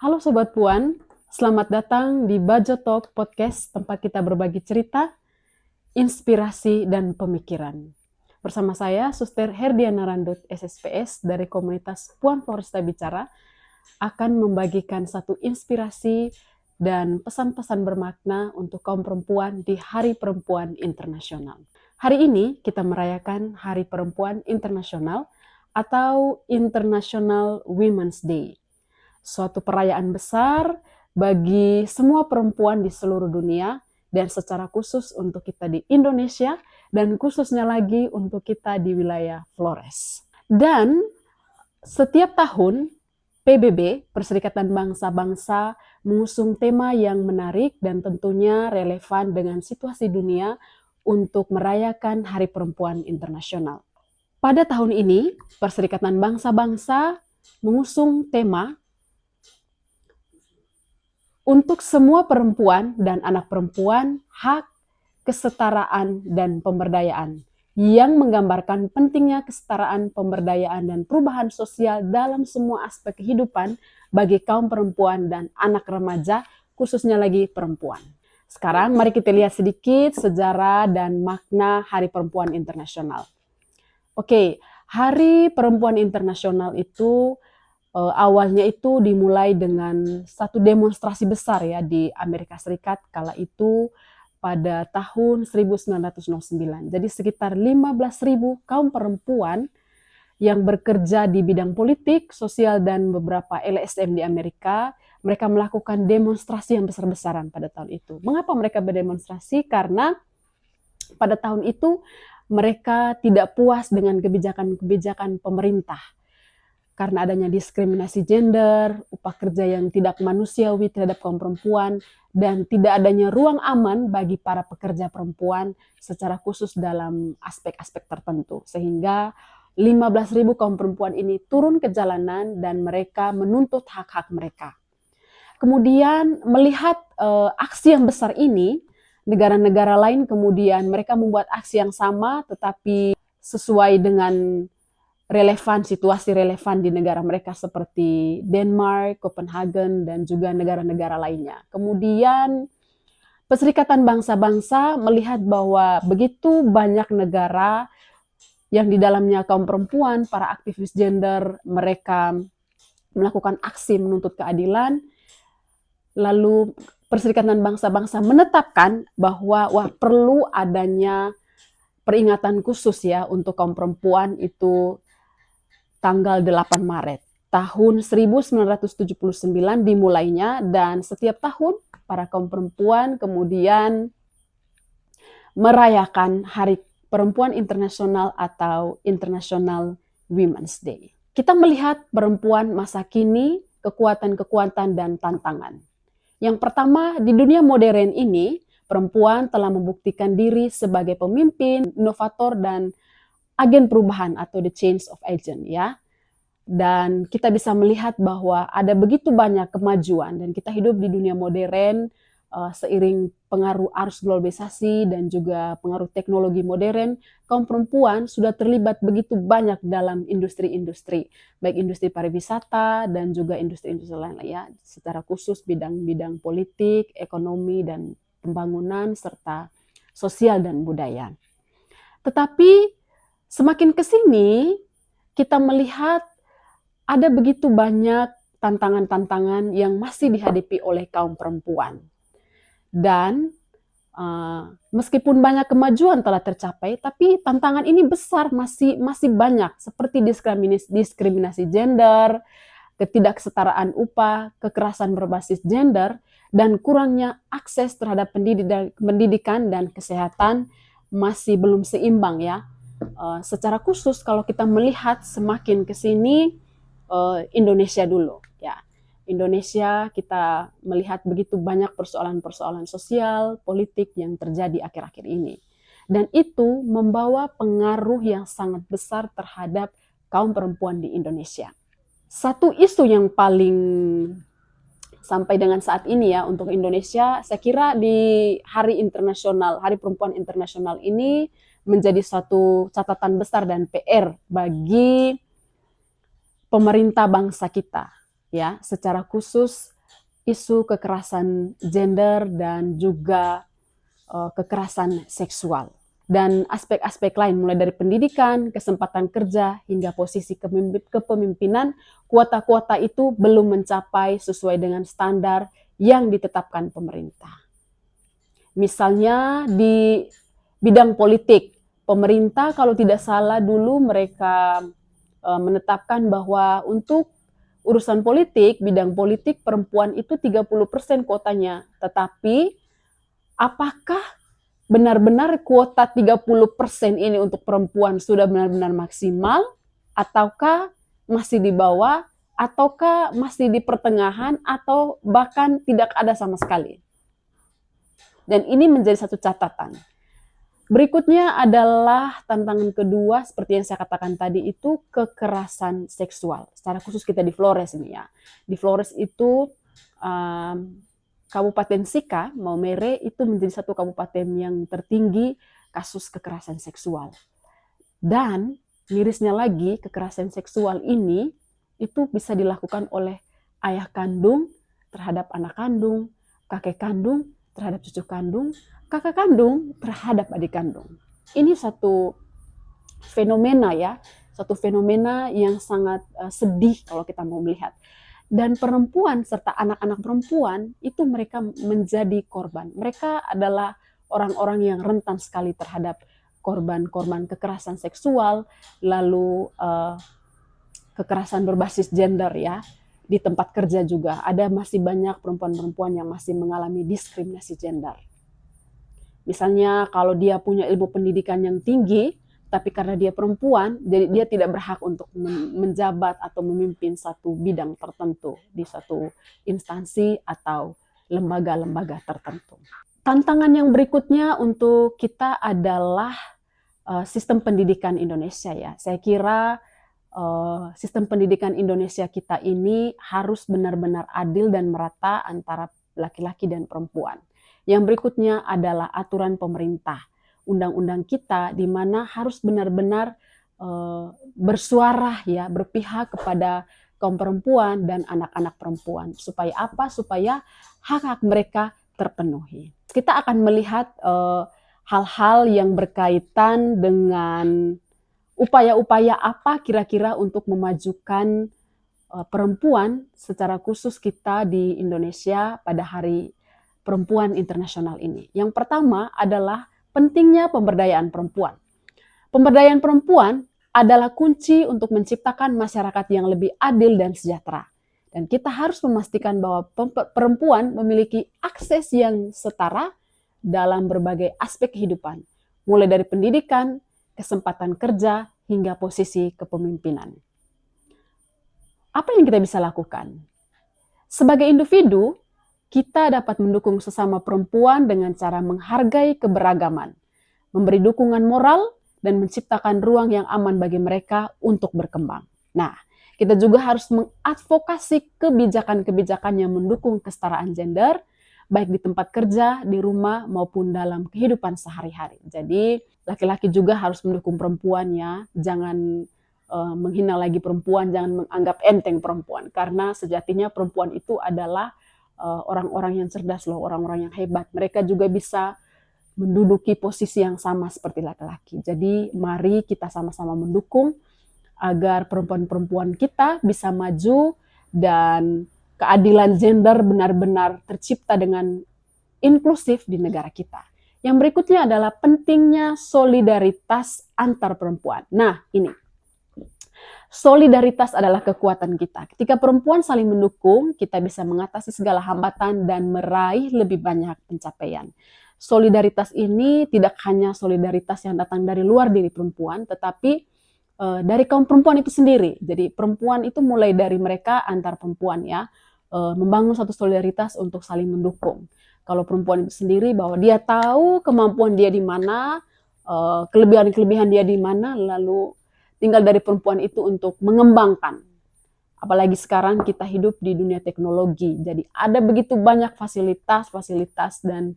Halo Sobat Puan, selamat datang di Bajo Talk Podcast, tempat kita berbagi cerita, inspirasi, dan pemikiran. Bersama saya, Suster Herdiana Randut, SSPS dari komunitas Puan Floresta Bicara, akan membagikan satu inspirasi dan pesan-pesan bermakna untuk kaum perempuan di Hari Perempuan Internasional. Hari ini kita merayakan Hari Perempuan Internasional atau International Women's Day. Suatu perayaan besar bagi semua perempuan di seluruh dunia dan secara khusus untuk kita di Indonesia dan khususnya lagi untuk kita di wilayah Flores. Dan setiap tahun PBB, Perserikatan Bangsa-Bangsa, mengusung tema yang menarik dan tentunya relevan dengan situasi dunia untuk merayakan Hari Perempuan Internasional. Pada tahun ini, Perserikatan Bangsa-Bangsa mengusung tema untuk semua perempuan dan anak perempuan, hak, kesetaraan, dan pemberdayaan, yang menggambarkan pentingnya kesetaraan, pemberdayaan, dan perubahan sosial dalam semua aspek kehidupan bagi kaum perempuan dan anak remaja, khususnya lagi perempuan. Sekarang mari kita lihat sedikit sejarah dan makna Hari Perempuan Internasional. Oke, Hari Perempuan Internasional itu awalnya itu dimulai dengan satu demonstrasi besar ya di Amerika Serikat kala itu pada tahun 1909. Jadi sekitar 15.000 kaum perempuan yang bekerja di bidang politik, sosial, dan beberapa LSM di Amerika, mereka melakukan demonstrasi yang besar-besaran pada tahun itu. Mengapa mereka berdemonstrasi? Karena pada tahun itu mereka tidak puas dengan kebijakan-kebijakan pemerintah. Karena adanya diskriminasi gender, upah kerja yang tidak manusiawi terhadap kaum perempuan, dan tidak adanya ruang aman bagi para pekerja perempuan secara khusus dalam aspek-aspek tertentu. Sehingga 15.000 kaum perempuan ini turun ke jalanan dan mereka menuntut hak-hak mereka. Kemudian melihat aksi yang besar ini, negara-negara lain kemudian mereka membuat aksi yang sama tetapi sesuai dengan situasi relevan di negara mereka seperti Denmark, Copenhagen, dan juga negara-negara lainnya. Kemudian Perserikatan Bangsa-Bangsa melihat bahwa begitu banyak negara yang di dalamnya kaum perempuan, para aktivis gender, mereka melakukan aksi menuntut keadilan, lalu Perserikatan Bangsa-Bangsa menetapkan bahwa perlu adanya peringatan khusus ya untuk kaum perempuan itu tanggal 8 Maret. Tahun 1979 dimulainya dan setiap tahun para kaum perempuan kemudian merayakan Hari Perempuan Internasional atau International Women's Day. Kita melihat perempuan masa kini, kekuatan-kekuatan dan tantangan. Yang pertama, di dunia modern ini, perempuan telah membuktikan diri sebagai pemimpin, inovator, dan agen perubahan atau the change of agent ya. Dan kita bisa melihat bahwa ada begitu banyak kemajuan dan kita hidup di dunia modern seiring pengaruh arus globalisasi dan juga pengaruh teknologi modern, kaum perempuan sudah terlibat begitu banyak dalam industri-industri, baik industri pariwisata dan juga industri-industri lain ya, secara khusus bidang-bidang politik, ekonomi dan pembangunan serta sosial dan budaya. Tetapi semakin ke sini kita melihat ada begitu banyak tantangan-tantangan yang masih dihadapi oleh kaum perempuan. Dan meskipun banyak kemajuan telah tercapai, tapi tantangan ini besar, masih banyak, seperti diskriminasi gender, ketidaksetaraan upah, kekerasan berbasis gender, dan kurangnya akses terhadap pendidikan dan kesehatan masih belum seimbang ya. Secara khusus kalau kita melihat semakin ke sini, Indonesia dulu ya. Indonesia kita melihat begitu banyak persoalan-persoalan sosial, politik yang terjadi akhir-akhir ini. Dan itu membawa pengaruh yang sangat besar terhadap kaum perempuan di Indonesia. Satu isu yang paling sampai dengan saat ini ya untuk Indonesia, saya kira di Hari Internasional, Hari Perempuan Internasional ini menjadi suatu catatan besar dan PR bagi pemerintah bangsa kita ya, secara khusus isu kekerasan gender dan juga kekerasan seksual. Dan aspek-aspek lain mulai dari pendidikan, kesempatan kerja, hingga posisi kepemimpinan, kuota-kuota itu belum mencapai sesuai dengan standar yang ditetapkan pemerintah. Misalnya di bidang politik, pemerintah kalau tidak salah dulu mereka menetapkan bahwa untuk urusan politik, bidang politik perempuan itu 30% kuotanya. Tetapi apakah benar-benar kuota 30% ini untuk perempuan sudah benar-benar maksimal, ataukah masih di bawah, ataukah masih di pertengahan, atau bahkan tidak ada sama sekali. Dan ini menjadi satu catatan. Berikutnya adalah tantangan kedua, seperti yang saya katakan tadi, itu kekerasan seksual. Secara khusus kita di Flores ini ya. Di Flores itu Kabupaten Sika, Maumere itu menjadi satu kabupaten yang tertinggi kasus kekerasan seksual. Dan mirisnya lagi, kekerasan seksual ini itu bisa dilakukan oleh ayah kandung terhadap anak kandung, kakek kandung terhadap cucu kandung, kakak kandung terhadap adik kandung. Ini satu fenomena ya, satu fenomena yang sangat sedih kalau kita mau melihat. Dan perempuan serta anak-anak perempuan itu mereka menjadi korban. Mereka adalah orang-orang yang rentan sekali terhadap korban-korban kekerasan seksual, lalu kekerasan berbasis gender ya. Di tempat kerja juga ada masih banyak perempuan-perempuan yang masih mengalami diskriminasi gender. Misalnya kalau dia punya ilmu pendidikan yang tinggi, tapi karena dia perempuan, jadi dia tidak berhak untuk menjabat atau memimpin satu bidang tertentu di satu instansi atau lembaga-lembaga tertentu. Tantangan yang berikutnya untuk kita adalah sistem pendidikan Indonesia ya. Saya kira sistem pendidikan Indonesia kita ini harus benar-benar adil dan merata antara laki-laki dan perempuan. Yang berikutnya adalah aturan pemerintah, undang-undang kita di mana harus benar-benar bersuara ya, berpihak kepada kaum perempuan dan anak-anak perempuan. Supaya apa? Supaya hak-hak mereka terpenuhi. Kita akan melihat hal-hal yang berkaitan dengan upaya-upaya apa kira-kira untuk memajukan perempuan secara khusus kita di Indonesia pada Hari Perempuan Internasional ini. Yang pertama adalah pentingnya pemberdayaan perempuan. Pemberdayaan perempuan adalah kunci untuk menciptakan masyarakat yang lebih adil dan sejahtera. Dan kita harus memastikan bahwa perempuan memiliki akses yang setara dalam berbagai aspek kehidupan, mulai dari pendidikan, kesempatan kerja, hingga posisi kepemimpinan. Apa yang kita bisa lakukan? Sebagai individu, kita dapat mendukung sesama perempuan dengan cara menghargai keberagaman, memberi dukungan moral, dan menciptakan ruang yang aman bagi mereka untuk berkembang. Nah, kita juga harus mengadvokasi kebijakan-kebijakan yang mendukung kesetaraan gender, baik di tempat kerja, di rumah, maupun dalam kehidupan sehari-hari. Jadi, laki-laki juga harus mendukung perempuan ya, jangan menghina lagi perempuan, jangan menganggap enteng perempuan. Karena sejatinya perempuan itu adalah orang-orang yang cerdas loh, orang-orang yang hebat. Mereka juga bisa menduduki posisi yang sama seperti laki-laki. Jadi mari kita sama-sama mendukung agar perempuan-perempuan kita bisa maju dan keadilan gender benar-benar tercipta dengan inklusif di negara kita. Yang berikutnya adalah pentingnya solidaritas antar perempuan. Nah, ini. Solidaritas adalah kekuatan kita. Ketika perempuan saling mendukung, kita bisa mengatasi segala hambatan dan meraih lebih banyak pencapaian. Solidaritas ini tidak hanya solidaritas yang datang dari luar diri perempuan, tetapi dari kaum perempuan itu sendiri. Jadi perempuan itu mulai dari mereka antar perempuan ya, membangun satu solidaritas untuk saling mendukung. Kalau perempuan itu sendiri bahwa dia tahu kemampuan dia di mana, kelebihan-kelebihan dia di mana, lalu tinggal dari perempuan itu untuk mengembangkan. Apalagi sekarang kita hidup di dunia teknologi. Jadi ada begitu banyak fasilitas dan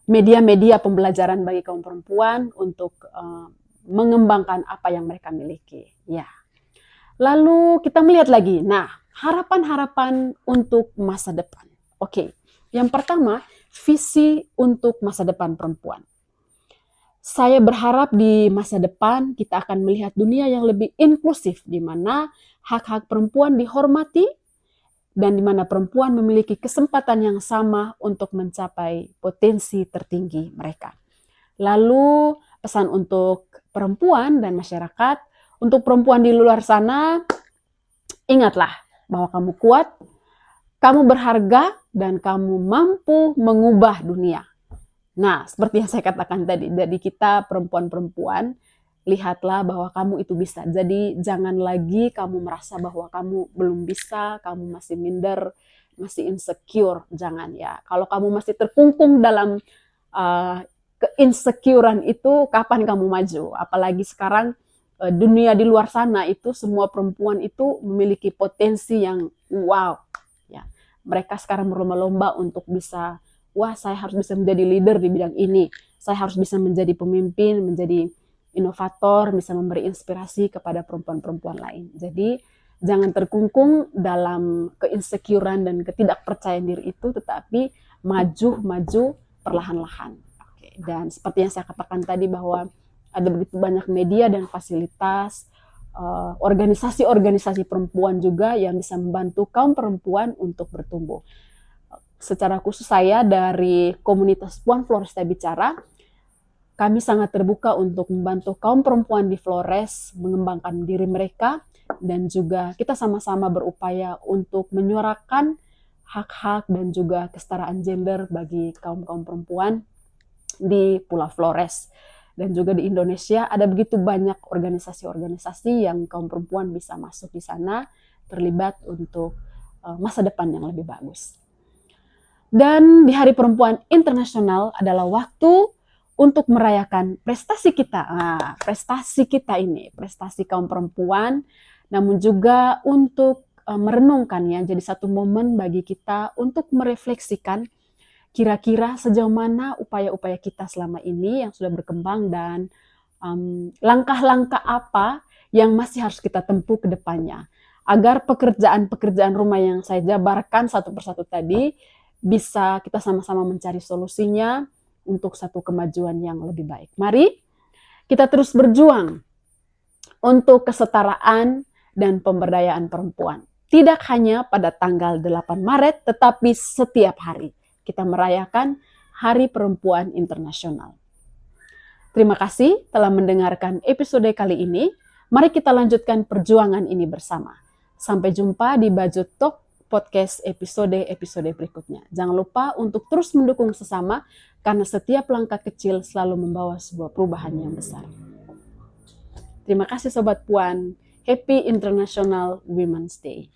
media-media pembelajaran bagi kaum perempuan untuk mengembangkan apa yang mereka miliki. Ya. Lalu kita melihat lagi. Nah, harapan-harapan untuk masa depan. Oke, yang pertama, visi untuk masa depan perempuan. Saya berharap di masa depan kita akan melihat dunia yang lebih inklusif, di mana hak-hak perempuan dihormati dan di mana perempuan memiliki kesempatan yang sama untuk mencapai potensi tertinggi mereka. Lalu pesan untuk perempuan dan masyarakat, untuk perempuan di luar sana, ingatlah bahwa kamu kuat, kamu berharga, dan kamu mampu mengubah dunia. Nah, seperti yang saya katakan tadi, jadi kita perempuan-perempuan, lihatlah bahwa kamu itu bisa. Jadi jangan lagi kamu merasa bahwa kamu belum bisa, kamu masih minder, masih insecure. Jangan ya. Kalau kamu masih terkungkung dalam keinsecurean itu, kapan kamu maju? Apalagi sekarang dunia di luar sana itu semua perempuan itu memiliki potensi yang wow. Ya, mereka sekarang berlomba-lomba untuk bisa, wah saya harus bisa menjadi leader di bidang ini, saya harus bisa menjadi pemimpin, menjadi inovator, bisa memberi inspirasi kepada perempuan-perempuan lain. Jadi jangan terkungkung dalam keinsecurean dan ketidakpercayaan diri itu, tetapi maju perlahan-lahan. Oke. Dan seperti yang saya katakan tadi bahwa ada begitu banyak media dan fasilitas, organisasi-organisasi perempuan juga yang bisa membantu kaum perempuan untuk bertumbuh. Secara khusus saya dari komunitas Puan Floresta Bicara, kami sangat terbuka untuk membantu kaum perempuan di Flores mengembangkan diri mereka, dan juga kita sama-sama berupaya untuk menyuarakan hak-hak dan juga kesetaraan gender bagi kaum-kaum perempuan di Pulau Flores. Dan juga di Indonesia ada begitu banyak organisasi-organisasi yang kaum perempuan bisa masuk di sana, terlibat untuk masa depan yang lebih bagus. Dan di Hari Perempuan Internasional adalah waktu untuk merayakan prestasi kita. Nah, prestasi kita ini, prestasi kaum perempuan, namun juga untuk merenungkannya jadi satu momen bagi kita untuk merefleksikan kira-kira sejauh mana upaya-upaya kita selama ini yang sudah berkembang dan langkah-langkah apa yang masih harus kita tempuh ke depannya. Agar pekerjaan-pekerjaan rumah yang saya jabarkan satu persatu tadi bisa kita sama-sama mencari solusinya untuk satu kemajuan yang lebih baik. Mari kita terus berjuang untuk kesetaraan dan pemberdayaan perempuan. Tidak hanya pada tanggal 8 Maret, tetapi setiap hari kita merayakan Hari Perempuan Internasional. Terima kasih telah mendengarkan episode kali ini. Mari kita lanjutkan perjuangan ini bersama. Sampai jumpa di Budget Talk podcast episode-episode berikutnya. Jangan lupa untuk terus mendukung sesama, karena setiap langkah kecil selalu membawa sebuah perubahan yang besar. Terima kasih Sobat Puan. Happy International Women's Day.